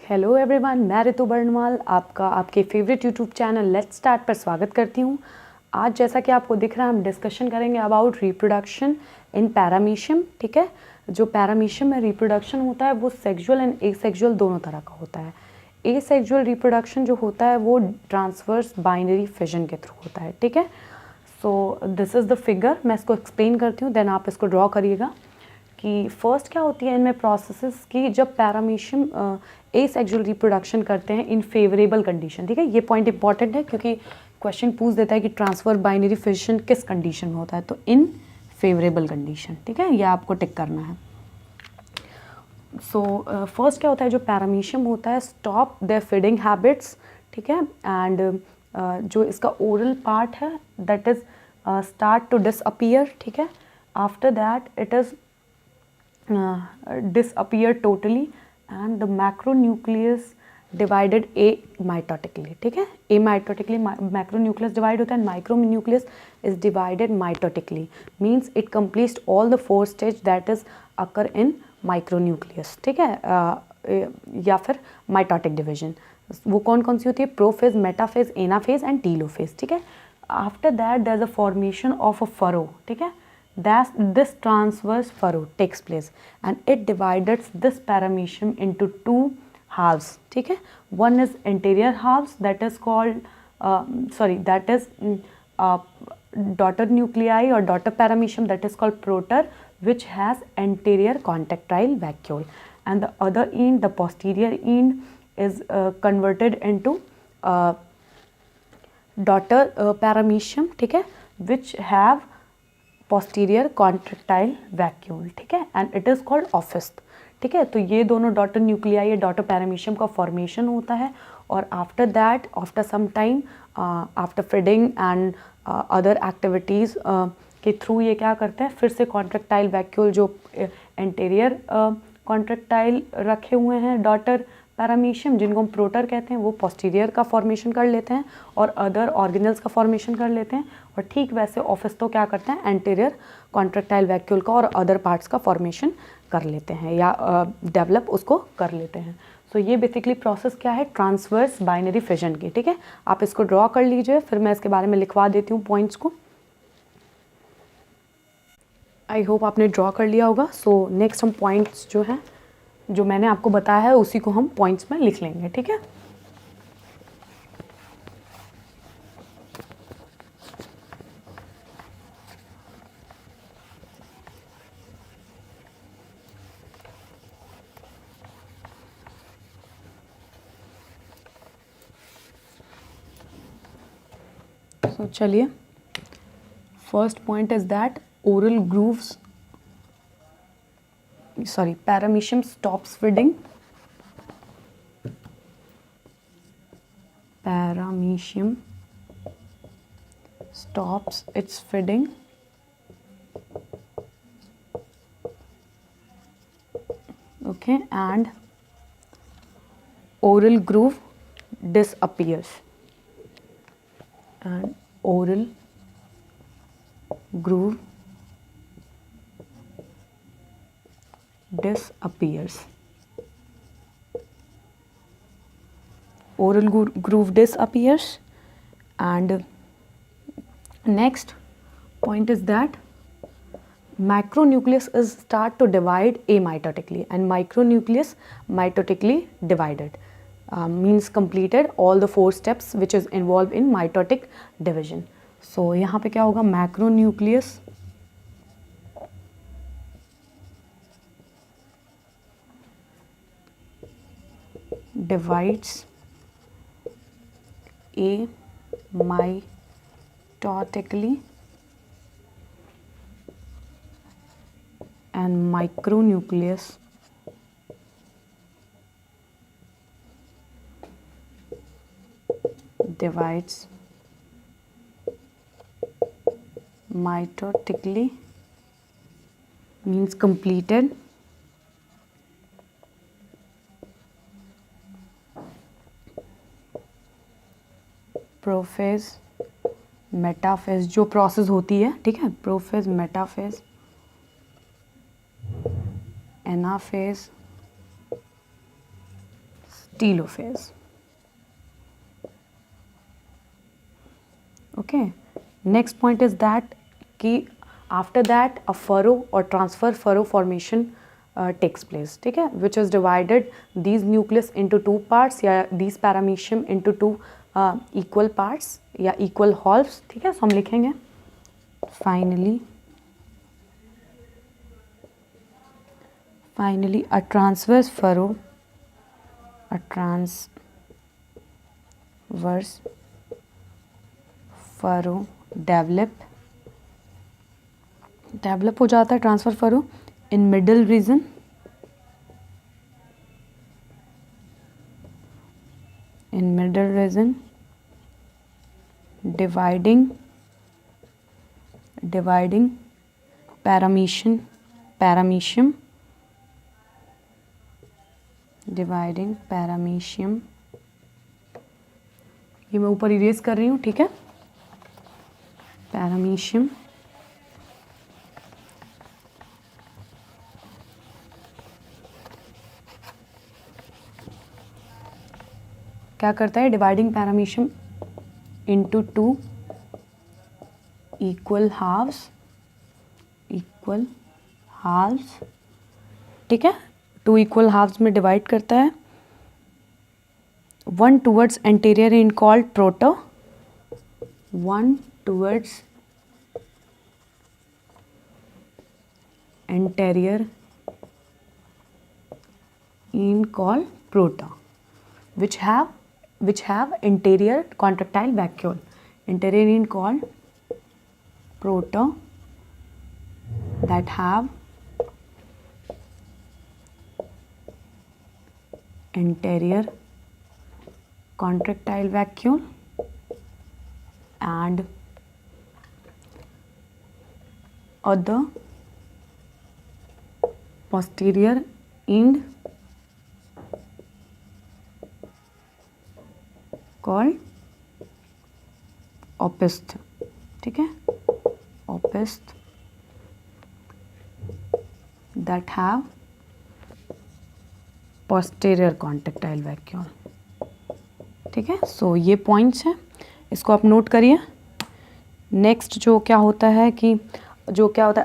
Hello everyone, मैं ऋतु बर्णवाल आपका आपके favourite YouTube channel let's start पर स्वागत करती हूँ। आज जैसा कि आपको दिख रहा है हम डिस्कशन करेंगे अबाउट रिप्रोडक्शन इन पैरामीशियम। ठीक है, जो पैरामीशियम में रिप्रोडक्शन होता है वो सेक्सुअल एंड एसेक्सुअल दोनों तरह का होता है। एसेक्सुअल रिप्रोडक्शन जो होता है वो ट्रांसवर्स बाइनरी फिजन के थ्रू होता है। ठीक है, so this is the figure, मैं इसको एक्सप्लेन करती हूँ, देन आप इसको ड्रॉ करिएगा कि फर्स्ट क्या होती है इनमें प्रोसेसेस की जब पैरामीशियम एसेक्सुअल रिप्रोडक्शन करते हैं इन फेवरेबल कंडीशन। ठीक है, ये पॉइंट इंपॉर्टेंट है क्योंकि क्वेश्चन पूछ देता है कि ट्रांसफर बाइनरी फिजन किस कंडीशन में होता है, तो इन फेवरेबल कंडीशन। ठीक है, ये आपको टिक करना है। सो फर्स्ट क्या होता है, जो पैरामीशियम होता है स्टॉप देयर फीडिंग हैबिट्स। ठीक है, एंड जो इसका ओरल पार्ट है that is start to disappear. ठीक है, after that it is disappear totally and the macronucleus divided amitotically. ठीक है, amitotically macronucleus divide होता है, micronucleus is divided mitotically means it completes all the 4 stage that is occur in micronucleus. ठीक है, या फिर mitotic division वो कौन कौन सी होती है, prophase, metaphase, anaphase and telophase. ठीक है, after that there is a formation of a furrow. ठीक है, this transverse furrow takes place and it divides this paramecium into 2 halves. ठीक है, one is anterior halves that is called that is daughter nuclei or daughter paramecium that is called proter, which has anterior contractile vacuole, and the other end, the posterior end, is converted into daughter paramecium. ठीक है, which have posterior contractile vacuole. ठीक है, and it is called ऑफिस्ट। ठीक है, तो ये दोनों डॉटर न्यूक्लियाई या डॉटर पैरामीशियम का फॉर्मेशन होता है और after that after some time after feeding and other activities के थ्रू ये क्या करते हैं, फिर से कॉन्ट्रेक्टाइल वैक्यूल जो एंटीरियर कॉन्ट्रेक्टाइल रखे हुए हैं डॉटर पैरामीशियम जिनको हम प्रोटर कहते हैं वो पोस्टीरियर का फॉर्मेशन कर लेते हैं और अदर ऑर्गेनल्स का फॉर्मेशन कर लेते हैं, और ठीक वैसे ऑफिस तो क्या करते हैं, एंटीरियर कॉन्ट्रेक्टाइल वैक्यूल का और अदर पार्ट्स का फॉर्मेशन कर लेते हैं या डेवलप उसको कर लेते हैं। सो ये बेसिकली प्रोसेस क्या है, ट्रांसवर्स बाइनरी फिजन की। ठीक है, आप इसको ड्रॉ कर लीजिए, फिर मैं इसके बारे में लिखवा देती हूँ पॉइंट्स को। आई होप आपने ड्रॉ कर लिया होगा। सो नेक्स्ट हम पॉइंट्स जो हैं जो मैंने आपको बताया है उसी को हम पॉइंट्स में लिख लेंगे। ठीक है, तो चलिए, first point is that oral grooves paramecium stops feeding. Paramecium stops its feeding okay, and oral groove disappears, and oral groove disappears. Oral groove disappears, and next point is that macronucleus is start to divide amitotically and micronucleus mitotically divided, means completed all the 4 steps which is involved in mitotic division. So यहाँ पे क्या होगा, macronucleus divides amitotically and micronucleus divides mitotically, means completed prophase metaphase जो process होती है। ठीक है, prophase, metaphase, anaphase, telophase. Okay, next point is that कि after that a furrow or transfer furrow formation takes place, ठीक है, which is divided these nucleus into two parts या these paramecium into two equal parts या equal halves, ठीक है. So हम लिखेंगे finally a transverse furrow develop हो जाता है transfer furrow in middle region dividing paramecium ये मैं ऊपर इरेज कर रही हूँ, ठीक है. पैरामीशियम क्या करता है, dividing paramecium into two equal halves, ठीक है. टू इक्वल हाल्व्स में डिवाइड करता है. One towards anterior in called proto, one towards anterior in called prota, which have anterior contractile vacuole. Anterior in called prota that have anterior contractile vacuole and other posterior end called opisth, ठीक है. opisth that have posterior contractile vacuole, ठीक है. सो ये points हैं, इसको आप note करिए. Next जो क्या होता है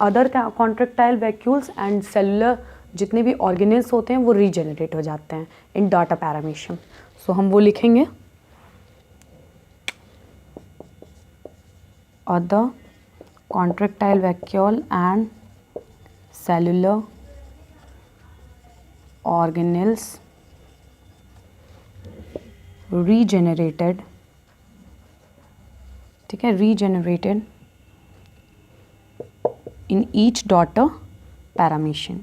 other contractile vacuoles and cellular जितने भी ऑर्गेनेल्स होते हैं वो रीजेनरेट हो जाते हैं इन डाटा पैरामीशियम. सो हम वो लिखेंगे other contractile vacuole and cellular organelles regenerated, ठीक है, regenerated in each daughter paramecium.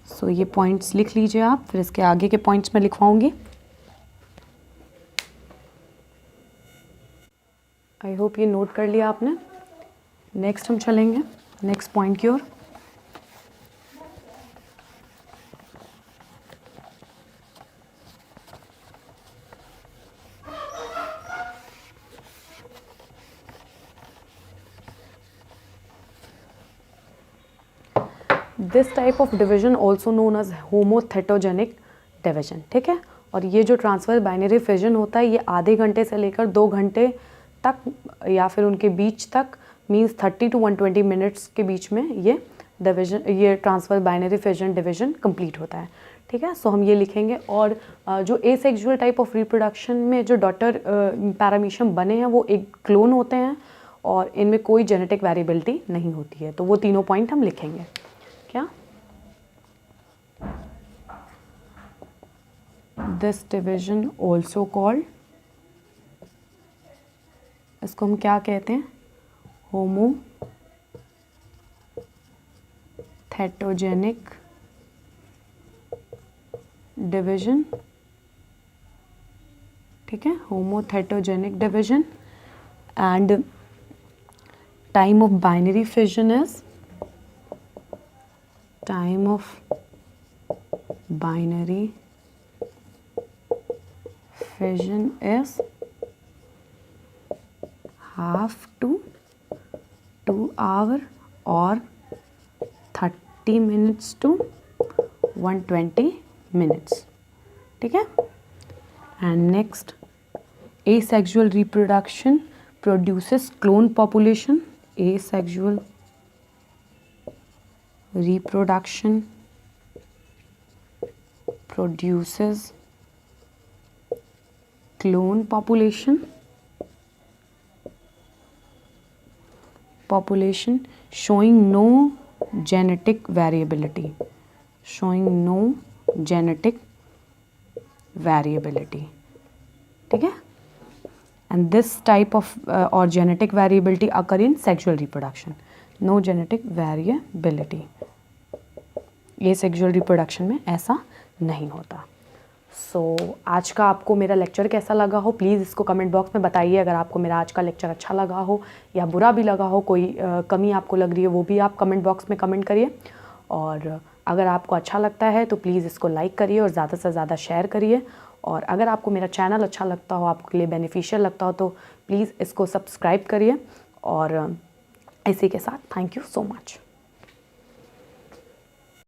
सो ये पॉइंट्स लिख लीजिए आप, फिर इसके आगे के पॉइंट्स में लिखवाऊंगी. आई होप ये नोट कर लिया आपने. नेक्स्ट हम चलेंगे नेक्स्ट पॉइंट की ओर. This type of division also known as homothetogenic division, ठीक है. और ये जो ट्रांसफर बाइनरी फिजन होता है ये आधे घंटे से लेकर 2 घंटे तक या फिर उनके बीच तक मींस 30 to 120 मिनट्स के बीच में ये transfer binary fission division complete होता है, ठीक है. सो हम ये लिखेंगे. और जो एसेक्सुअल टाइप ऑफ रिप्रोडक्शन में जो डॉटर पैरामीशियम बने हैं वो एक क्लोन होते हैं और इनमें कोई जेनेटिक वेरिएबिलिटी नहीं होती है. तो वो तीनों पॉइंट हम लिखेंगे. क्या दिस डिवीजन ऑल्सो कॉल्ड, इसको हम क्या कहते हैं, होमोथेटोजेनिक डिवीजन, ठीक है. Homothetogenic division and time of binary fission is time of binary fission is half to 2 hour or 30 minutes to 120 minutes, ठीक है। And next, asexual reproduction produces clone population. Asexual reproduction produces clone population showing no genetic variability, ठीक है। and this type of or genetic variability occur in sexual reproduction. No genetic variability, ये sexual reproduction में ऐसा नहीं होता। आज का आपको मेरा लेक्चर कैसा लगा हो, प्लीज़ इसको कमेंट बॉक्स में बताइए। अगर आपको मेरा आज का लेक्चर अच्छा लगा हो या बुरा भी लगा हो, कोई कमी आपको लग रही है, वो भी आप कमेंट बॉक्स में कमेंट करिए। और अगर आपको अच्छा लगता है तो प्लीज़ इसको लाइक करिए और ज़्यादा से ज़्यादा शेयर करिए। और अगर आपको मेरा चैनल अच्छा लगता हो, आपके लिए बेनिफिशियल लगता हो, तो प्लीज़ इसको सब्सक्राइब करिए। और इसी के साथ थैंक यू सो मच।